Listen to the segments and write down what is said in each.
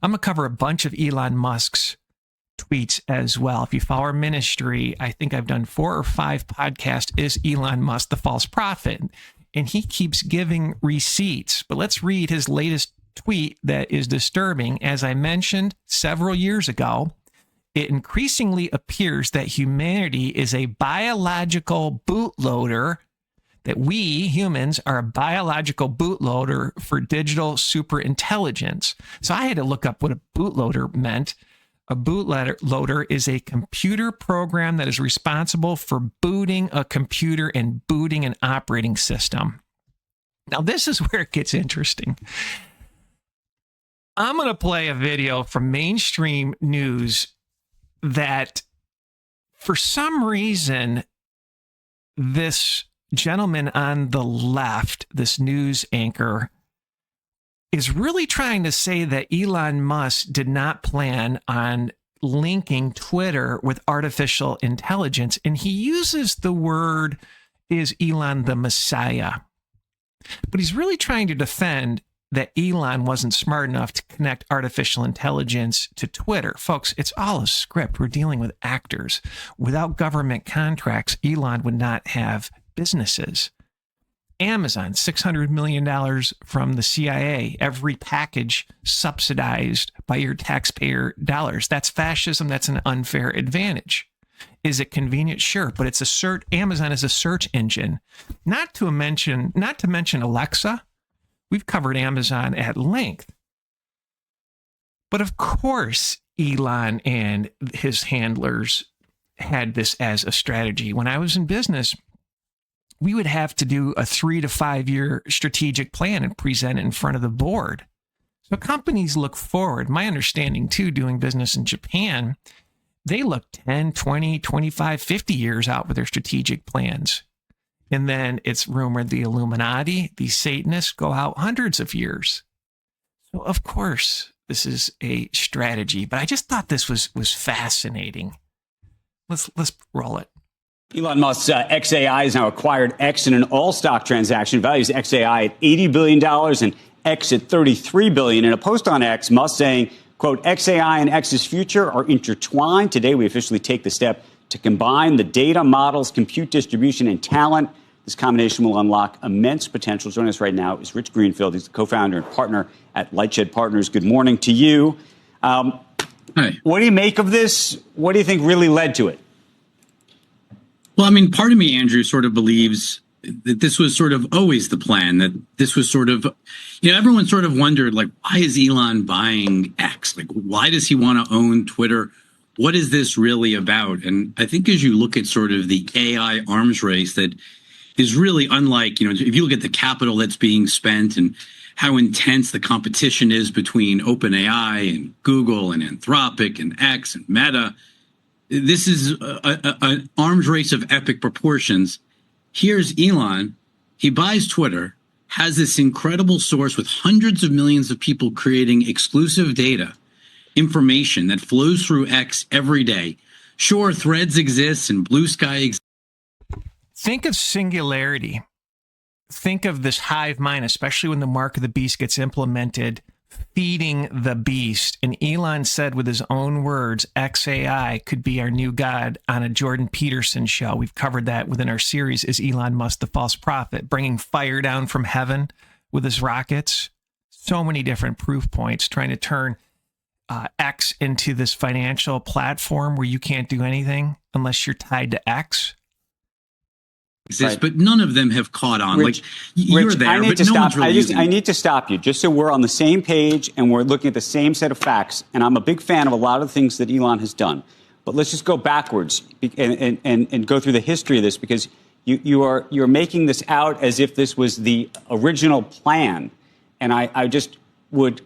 I'm going to cover a bunch of Elon Musk's tweets as well. If you follow our ministry, I think I've done 4 or 5 podcasts, Is Elon Musk the False Prophet? And he keeps giving receipts. But let's read his latest tweet that is disturbing. As I mentioned several years ago, it increasingly appears that humanity is a biological bootloader, that we humans are a biological bootloader for digital superintelligence. So I had to look up what a bootloader meant. A bootloader is a computer program that is responsible for booting a computer and booting an operating system. Now, this is where it gets interesting. I'm going to play a video from mainstream news that for some reason, this gentleman on the left, this news anchor, is really trying to say that Elon Musk did not plan on linking Twitter with artificial intelligence. And he uses the word, is Elon the Messiah? But he's really trying to defend that Elon wasn't smart enough to connect artificial intelligence to Twitter. Folks, it's all a script. We're dealing with actors. Without government contracts, Elon would not have businesses. Amazon, $600 million from the CIA, every package subsidized by your taxpayer dollars. That's fascism. That's an unfair advantage. Is it convenient? Sure, but it's a search. Amazon is a search engine. Not to mention Alexa. We've covered Amazon at length. But of course, Elon and his handlers had this as a strategy. When I was in business, we would have to do a 3 to 5 year strategic plan and present it in front of the board. So companies look forward. My understanding too, doing business in Japan, they look 10, 20, 25, 50 years out with their strategic plans. And then it's rumored the Illuminati, these Satanists, go out hundreds of years. So of course, this is a strategy, but I just thought this was fascinating. Let's roll it. Elon Musk's XAI has now acquired X in an all-stock transaction. Values XAI at $80 billion and X at $33 billion. In a post on X, Musk saying, quote, XAI and X's future are intertwined. Today, we officially take the step to combine the data, models, compute distribution, and talent. This combination will unlock immense potential. Joining us right now is Rich Greenfield. He's the co-founder and partner at Lightshed Partners. Good morning to you. Hi. What do you make of this? What do you think really led to it? Well, I mean, part of me, Andrew, sort of believes that this was sort of always the plan, that this was sort of, everyone sort of wondered, like, why is Elon buying X? Like, why does he want to own Twitter? What is this really about? And I think as you look at sort of the AI arms race that is really unlike, if you look at the capital that's being spent and how intense the competition is between OpenAI and Google and Anthropic and X and Meta, this is an arms race of epic proportions. Here's Elon. He buys Twitter, has this incredible source with hundreds of millions of people creating exclusive data, information that flows through X every day. Sure, Threads exists and Blue Sky exists. Think of singularity. Think of this hive mind, especially when the mark of the beast gets implemented, feeding the beast. And Elon said with his own words, XAI could be our new god on a Jordan Peterson show. We've covered that within our series, Is Elon Musk the False Prophet? Bringing fire down from heaven with his rockets. So many different proof points, trying to turn X into this financial platform where you can't do anything unless you're tied to X. Right. But none of them have caught on. Rich, like you're Rich, there, I need but to no stop. one's really I need to stop you just so we're on the same page and we're looking at the same set of facts. And I'm a big fan of a lot of the things that Elon has done. But let's just go backwards and go through the history of this, because you're making this out as if this was the original plan. And I just would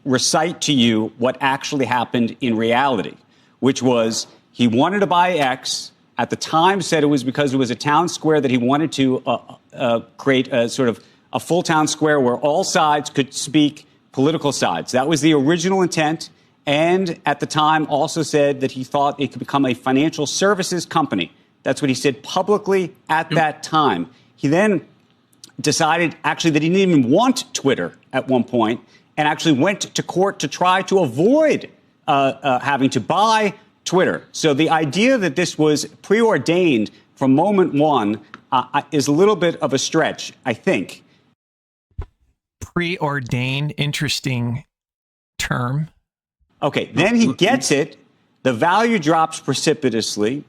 recite to you what actually happened in reality, which was he wanted to buy X. At the time, said it was because it was a town square that he wanted to create a sort of a full town square where all sides could speak political sides. That was the original intent. And at the time also said that he thought it could become a financial services company. That's what he said publicly at that time. He then decided actually that he didn't even want Twitter at one point. and actually went to court to try to avoid having to buy Twitter. So the idea that this was preordained from moment one is a little bit of a stretch, I think. Preordained, interesting term. Okay, then he gets it. The value drops precipitously,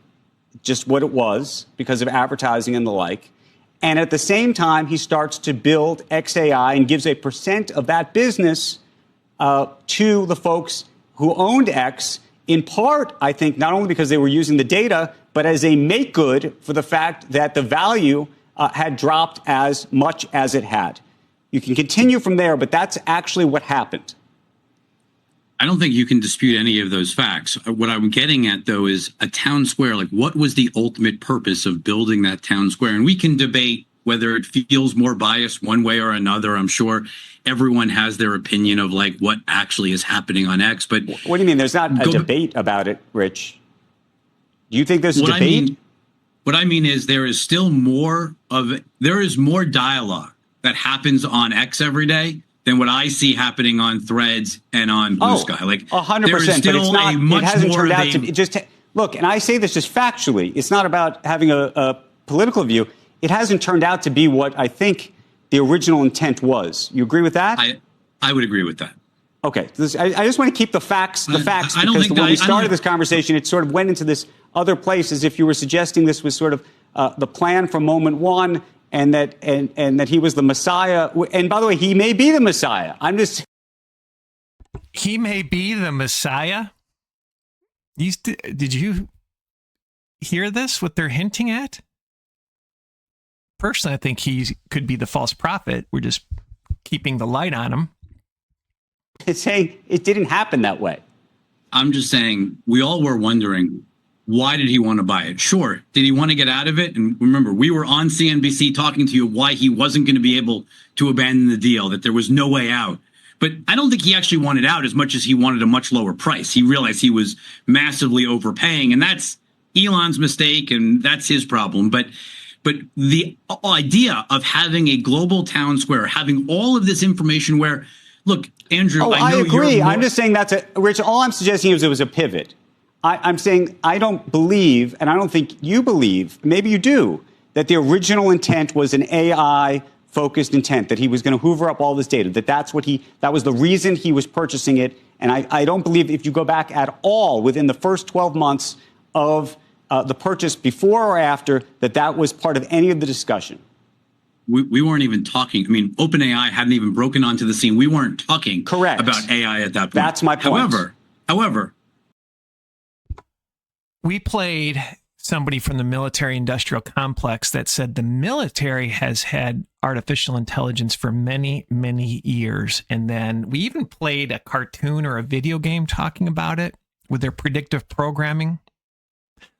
just what it was because of advertising and the like. And at the same time, he starts to build XAI and gives a percent of that business to the folks who owned X, in part, I think, not only because they were using the data, but as a make good for the fact that the value had dropped as much as it had. You can continue from there, but that's actually what happened. I don't think you can dispute any of those facts. What I'm getting at, though, is a town square. Like, what was the ultimate purpose of building that town square? And we can debate whether it feels more biased one way or another. I'm sure everyone has their opinion of like what actually is happening on X. But what do you mean? There's not a debate about it, Rich. Do you think there's a debate? What I mean is there is still more dialogue that happens on X every day than what I see happening on Threads and on Blue Sky. Like 100%, but it's not. It hasn't turned out to be just look. And I say this just factually. It's not about having a political view. It hasn't turned out to be what I think the original intent was. You agree with that? I would agree with that. Okay. I just want to keep the facts, because when we started this conversation, it sort of went into this other place as if you were suggesting this was sort of the plan from moment one, and that he was the Messiah. And by the way, he may be the Messiah. He may be the Messiah. Did you hear this? What they're hinting at? Personally, I think he could be the false prophet. We're just keeping the light on him. It's saying it didn't happen that way. I'm just saying we all were wondering, why did he want to buy it? Sure. Did he want to get out of it? And remember, we were on CNBC talking to you why he wasn't going to be able to abandon the deal, that there was no way out. But I don't think he actually wanted out as much as he wanted a much lower price. He realized he was massively overpaying, and that's Elon's mistake, and that's his problem. But the idea of having a global town square, having all of this information where, look, Andrew, I know agree. I'm just saying Rich, all I'm suggesting is it was a pivot. I'm saying I don't believe, and I don't think you believe, maybe you do, that the original intent was an AI-focused intent, that he was going to hoover up all this data, that was the reason he was purchasing it. And I don't believe if you go back at all within the first 12 months of the purchase before or after, that was part of any of the discussion. We weren't even talking. I mean, OpenAI hadn't even broken onto the scene. We weren't talking about AI at that point. That's my point. However, we played somebody from the military industrial complex that said the military has had artificial intelligence for many, many years. And then we even played a cartoon or a video game talking about it with their predictive programming.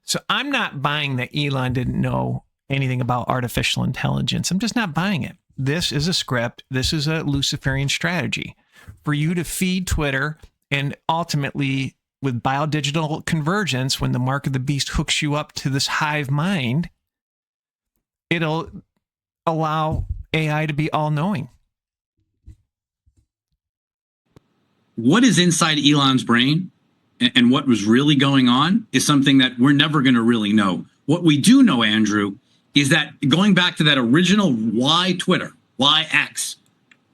So I'm not buying that Elon didn't know anything about artificial intelligence. I'm just not buying it. This is a script. This is a Luciferian strategy for you to feed Twitter, and ultimately with biodigital convergence, when the mark of the beast hooks you up to this hive mind, it'll allow AI to be all-knowing. What is inside Elon's brain and what was really going on is something that we're never going to really know. What we do know, Andrew, is that going back to that original why Twitter, why X,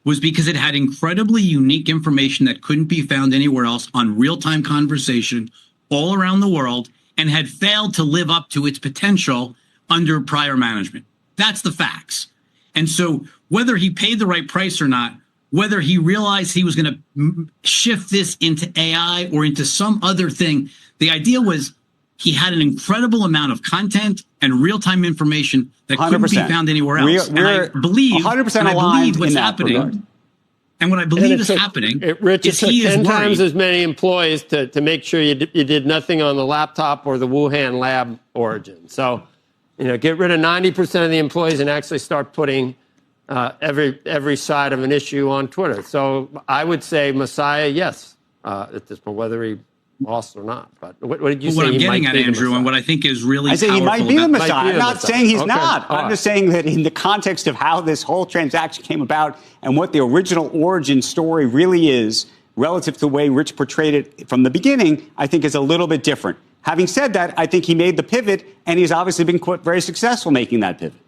was because it had incredibly unique information that couldn't be found anywhere else on real-time conversation all around the world, and had failed to live up to its potential under prior management. That's the facts. And so whether he paid the right price or not, whether he realized he was going to shift this into AI or into some other thing, the idea was he had an incredible amount of content and real-time information that couldn't be found anywhere else. And I believe 100% aligned what's in that happening. regard. And what I believe is happening Rich, is it took he is 10 times worried. as many employees to make sure you did nothing on the laptop or the Wuhan lab origin. So, get rid of 90% of the employees and actually start putting every side of an issue on Twitter. So I would say Messiah, yes, at this point, whether he lost or not. But what did you say? What I'm he getting might at, be the Andrew, and Messiah? what I think is really I say he might powerful be the about- Messiah. Might be I'm the not Messiah. saying he's Okay. not. All I'm right. just saying that in the context of how this whole transaction came about and what the original origin story really is relative to the way Rich portrayed it from the beginning, I think is a little bit different. Having said that, I think he made the pivot, and he's obviously been quite very successful making that pivot.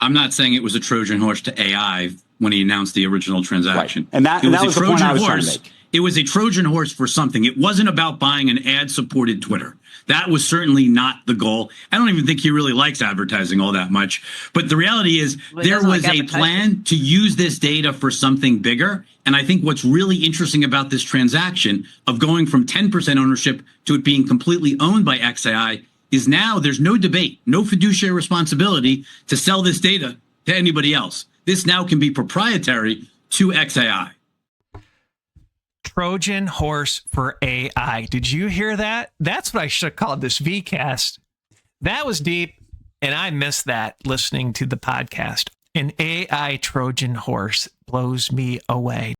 I'm not saying it was a Trojan horse to AI when he announced the original transaction. Right. And that was the point I was trying to make. It was a Trojan horse for something. It wasn't about buying an ad-supported Twitter. That was certainly not the goal. I don't even think he really likes advertising all that much. But the reality is there was a plan to use this data for something bigger. And I think what's really interesting about this transaction of going from 10% ownership to it being completely owned by XAI is now there's no debate, no fiduciary responsibility to sell this data to anybody else. This now can be proprietary to XAI. Trojan horse for AI. Did you hear that? That's what I should have called this VCast. That was deep, and I missed that listening to the podcast. An AI Trojan horse blows me away.